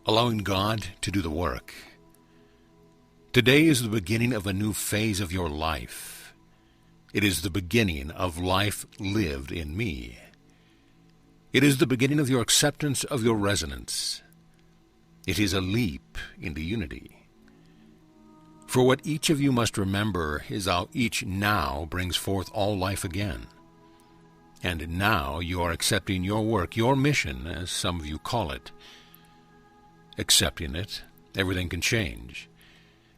allowing God to do the work. Today is the beginning of a new phase of your life. It is the beginning of life lived in me. It is the beginning of your acceptance of your resonance. It is a leap into unity. For what each of you must remember is how each now brings forth all life again. And now you are accepting your work, your mission, as some of you call it. Accepting it, everything can change,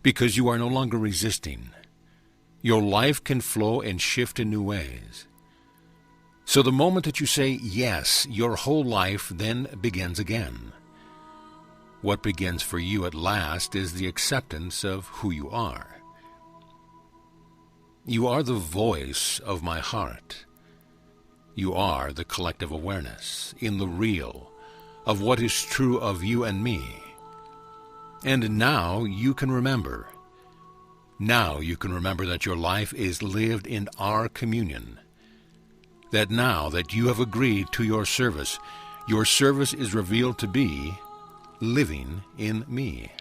because you are no longer resisting. Your life can flow and shift in new ways. So the moment that you say yes, your whole life then begins again. What begins for you at last is the acceptance of who you are. You are the voice of my heart. You are the collective awareness, in the real, of what is true of you and me. And now you can remember. Now you can remember that your life is lived in our communion. That now that you have agreed to your service is revealed to be living in me.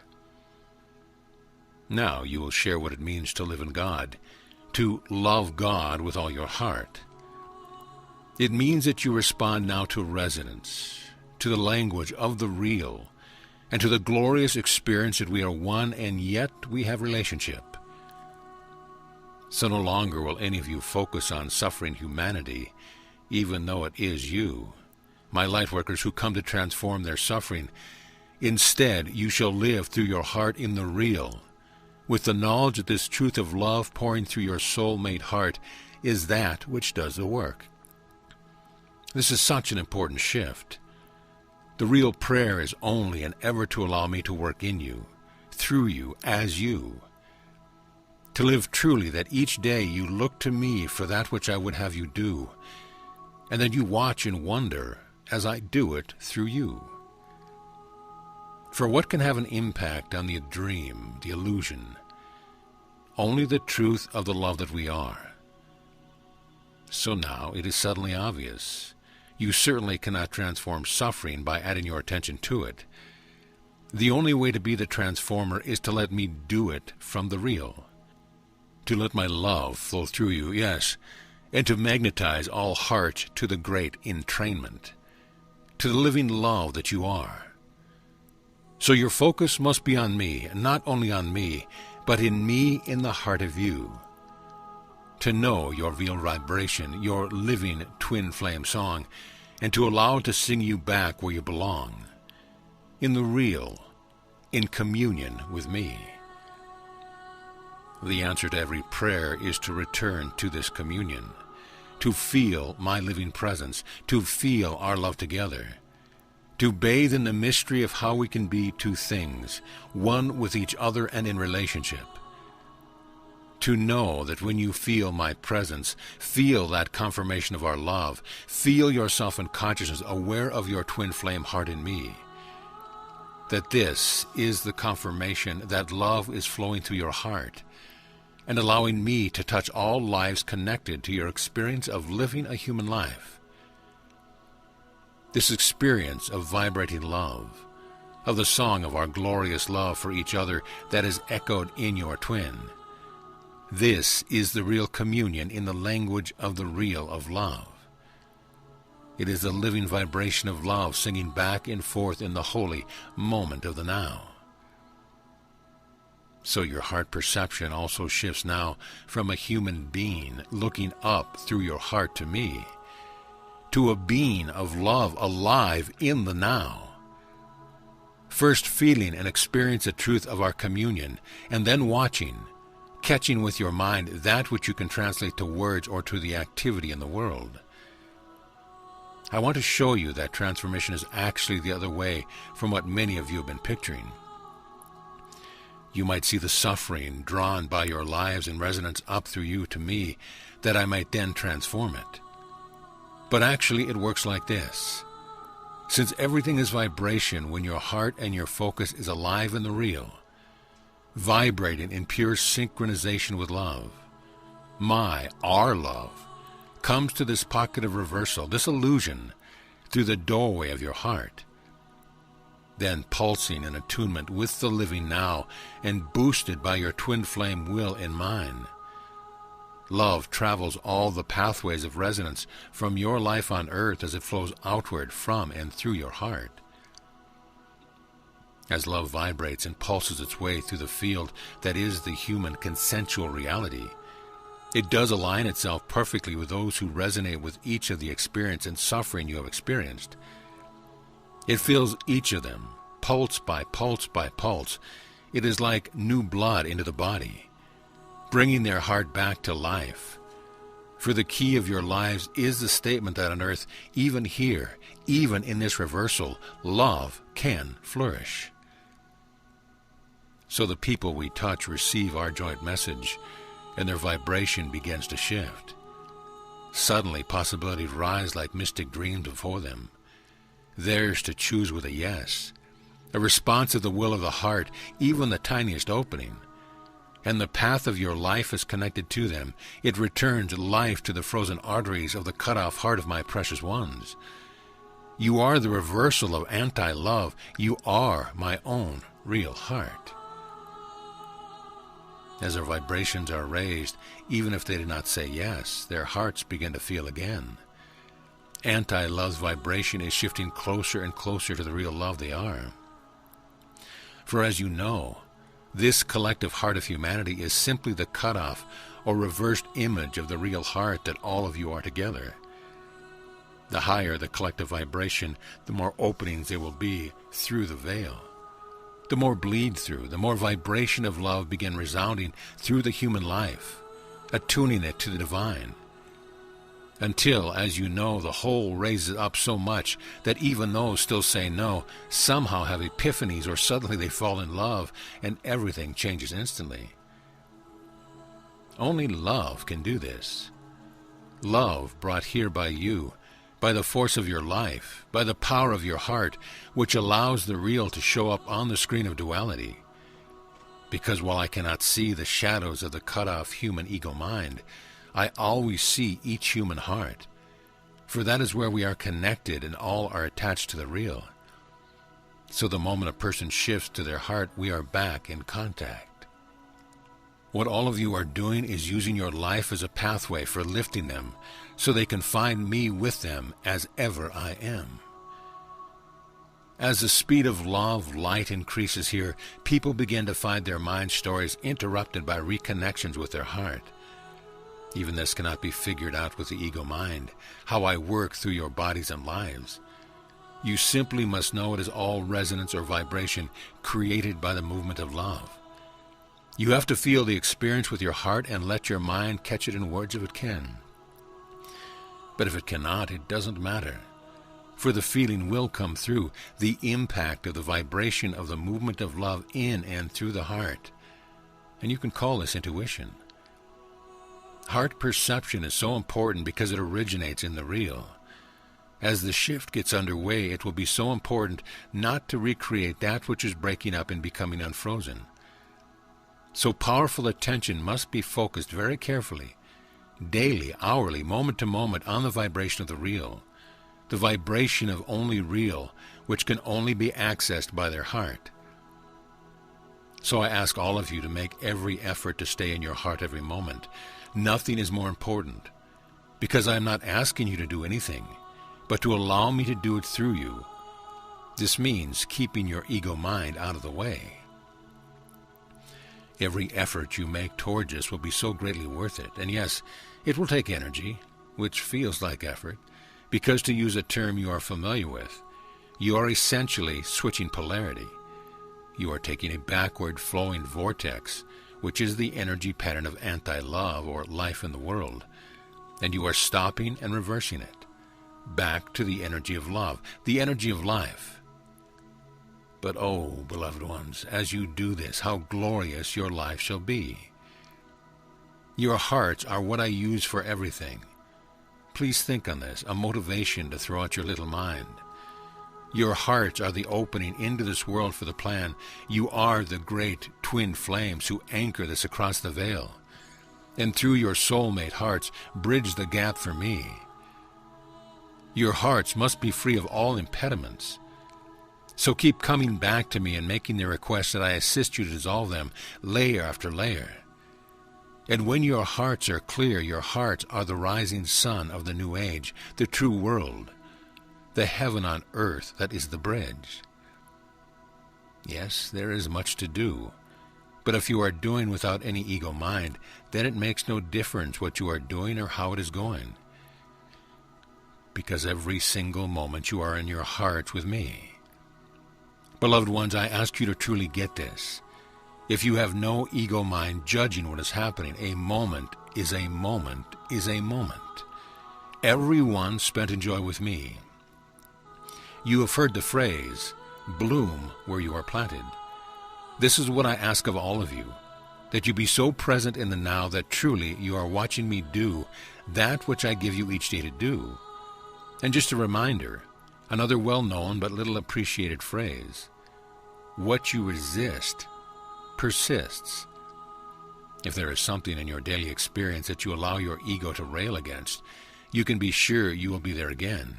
Now you will share what it means to live in God, to love God with all your heart. It means that you respond now to resonance, to the language of the real, and to the glorious experience that we are one and yet we have relationship. So no longer will any of you focus on suffering humanity, even though it is you, my lightworkers who come to transform their suffering. Instead, you shall live through your heart in the real, with the knowledge that this truth of love pouring through your soul-made heart is that which does the work. This is such an important shift. The real prayer is only and ever to allow me to work in you, through you, as you. To live truly that each day you look to me for that which I would have you do, and that you watch and wonder as I do it through you. For what can have an impact on the dream, the illusion? Only the truth of the love that we are. So now it is suddenly obvious. You certainly cannot transform suffering by adding your attention to it. The only way to be the transformer is to let me do it from the real. To let my love flow through you, yes, and to magnetize all heart to the great entrainment, to the living love that you are. So your focus must be on me, and not only on me, but in me in the heart of you. To know your real vibration, your living twin flame song, and to allow it to sing you back where you belong, in the real, in communion with me. The answer to every prayer is to return to this communion, to feel my living presence, to feel our love together, to bathe in the mystery of how we can be two things, one with each other and in relationship. To know that when you feel my presence, feel that confirmation of our love, feel yourself in consciousness, aware of your twin flame heart in me. That this is the confirmation that love is flowing through your heart and allowing me to touch all lives connected to your experience of living a human life. This experience of vibrating love, of the song of our glorious love for each other that is echoed in your twin. This is the real communion in the language of the real of love. It is the living vibration of love singing back and forth in the holy moment of the now. So your heart perception also shifts now from a human being looking up through your heart to me, to a being of love alive in the now. First feeling and experience the truth of our communion, and then watching, catching with your mind that which you can translate to words or to the activity in the world. I want to show you that transformation is actually the other way from what many of you have been picturing. You might see the suffering drawn by your lives in resonance up through you to me, that I might then transform it. But actually it works like this. Since everything is vibration when your heart and your focus is alive in the real, vibrating in pure synchronization with love, our love, comes to this pocket of reversal, this illusion, through the doorway of your heart. then pulsing in attunement with the living now and boosted by your twin flame will in mine. Love travels all the pathways of resonance from your life on earth as it flows outward from and through your heart. As love vibrates and pulses its way through the field that is the human consensual reality, it does align itself perfectly with those who resonate with each of the experience and suffering you have experienced. It fills each of them, pulse by pulse by pulse. It is like new blood into the body, bringing their heart back to life. For the key of your lives is the statement that on earth, even here, even in this reversal, love can flourish. So the people we touch receive our joint message, and their vibration begins to shift. Suddenly, possibilities rise like mystic dreams before them, theirs to choose with a yes, a response of the will of the heart, even the tiniest opening. And the path of your life is connected to them. It returns life to the frozen arteries of the cut-off heart of my precious ones. You are the reversal of anti-love. You are my own real heart. As their vibrations are raised, even if they do not say yes, their hearts begin to feel again. Anti-love's vibration is shifting closer and closer to the real love they are. For as you know, this collective heart of humanity is simply the cutoff or reversed image of the real heart that all of you are together. The higher the collective vibration, the more openings there will be through the veil. The more bleed through, the more vibration of love begin resounding through the human life, attuning it to the divine. Until, as you know, the whole raises up so much that even those still say no somehow have epiphanies, or suddenly they fall in love and everything changes instantly. Only love can do this. Love brought here by you, by the force of your life, by the power of your heart, which allows the real to show up on the screen of duality. Because while I cannot see the shadows of the cut-off human ego mind, I always see each human heart, for that is where we are connected and all are attached to the real. So the moment a person shifts to their heart, we are back in contact. What all of you are doing is using your life as a pathway for lifting them, so they can find me with them as ever I am. As the speed of love, light increases here, people begin to find their mind stories interrupted by reconnections with their heart. Even this cannot be figured out with the ego mind, how I work through your bodies and lives. You simply must know it is all resonance or vibration created by the movement of love. You have to feel the experience with your heart and let your mind catch it in words if it can. But if it cannot, it doesn't matter, for the feeling will come through, the impact of the vibration of the movement of love in and through the heart. And you can call this intuition. Heart perception is so important because it originates in the real. As the shift gets underway, it will be so important not to recreate that which is breaking up and becoming unfrozen. So powerful attention must be focused very carefully, daily, hourly, moment to moment, on the vibration of the real, the vibration of only real, which can only be accessed by their heart. So I ask all of you to make every effort to stay in your heart every moment. Nothing is more important, because I am not asking you to do anything, but to allow me to do it through you. This means keeping your ego mind out of the way. Every effort you make towards this will be so greatly worth it. And yes, it will take energy, which feels like effort, because to use a term you are familiar with, you are essentially switching polarity. You are taking a backward flowing vortex, which is the energy pattern of anti-love or life in the world, and you are stopping and reversing it, back to the energy of love, the energy of life. But oh, beloved ones, as you do this, how glorious your life shall be. Your hearts are what I use for everything. Please think on this, a motivation to throw out your little mind. Your hearts are the opening into this world for the plan. You are the great twin flames who anchor this across the veil, and through your soulmate hearts bridge the gap for me. Your hearts must be free of all impediments. So keep coming back to me and making the request that I assist you to dissolve them layer after layer. And when your hearts are clear, your hearts are the rising sun of the new age, the true world, the heaven on earth that is the bridge. Yes, there is much to do, but if you are doing without any ego mind, then it makes no difference what you are doing or how it is going. Because every single moment you are in your hearts with me. Beloved ones, I ask you to truly get this. If you have no ego mind judging what is happening, a moment is a moment is a moment. Everyone spent in joy with me. You have heard the phrase, bloom where you are planted. This is what I ask of all of you, that you be so present in the now that truly you are watching me do that which I give you each day to do. And just a reminder, another well-known but little appreciated phrase, what you resist persists. If there is something in your daily experience that you allow your ego to rail against, you can be sure you will be there again.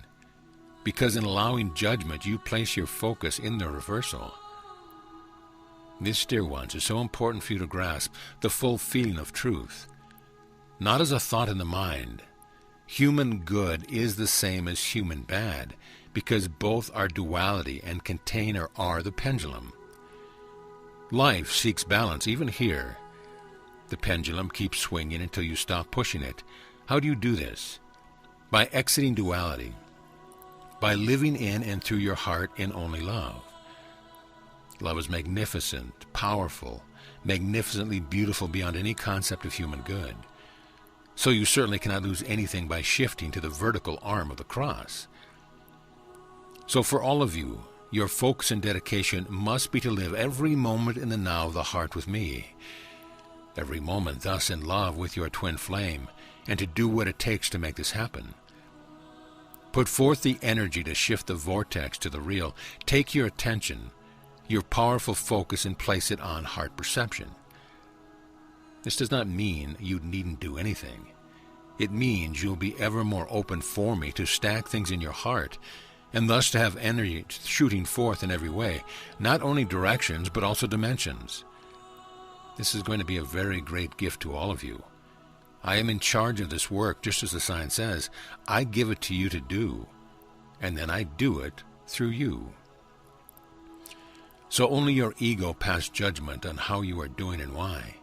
Because in allowing judgment, you place your focus in the reversal. This, dear ones, is so important for you to grasp the full feeling of truth. Not as a thought in the mind. Human good is the same as human bad, because both are duality and contain or are the pendulum. Life seeks balance even here. The pendulum keeps swinging until you stop pushing it. How do you do this? By exiting duality. By living in and through your heart in only love. Love is magnificent, powerful, magnificently beautiful beyond any concept of human good. So you certainly cannot lose anything by shifting to the vertical arm of the cross. So for all of you, your focus and dedication must be to live every moment in the now of the heart with me. Every moment thus in love with your twin flame, and to do what it takes to make this happen. Put forth the energy to shift the vortex to the real. Take your attention, your powerful focus, and place it on heart perception. This does not mean you needn't do anything. It means you'll be ever more open for me to stack things in your heart, and thus to have energy shooting forth in every way, not only directions, but also dimensions. This is going to be a very great gift to all of you. I am in charge of this work, just as the sign says. I give it to you to do, and then I do it through you. So only your ego pass judgment on how you are doing and why.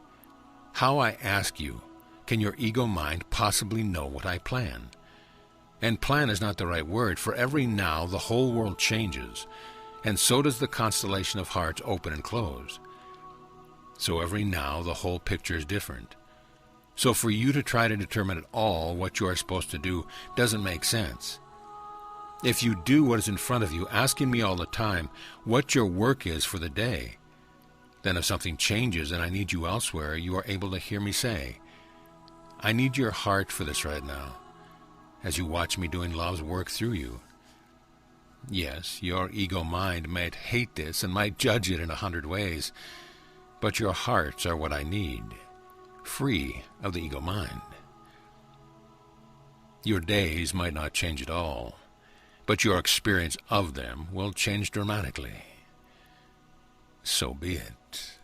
How, I ask you, can your ego mind possibly know what I plan? And plan is not the right word, for every now the whole world changes, and so does the constellation of hearts open and close. So every now the whole picture is different. So for you to try to determine at all what you are supposed to do doesn't make sense. If you do what is in front of you, asking me all the time what your work is for the day, then if something changes and I need you elsewhere, you are able to hear me say, I need your heart for this right now, as you watch me doing love's work through you. Yes, your ego mind might hate this and might judge it in 100 ways, but your hearts are what I need, free of the ego mind. Your days might not change at all, but your experience of them will change dramatically. So be it.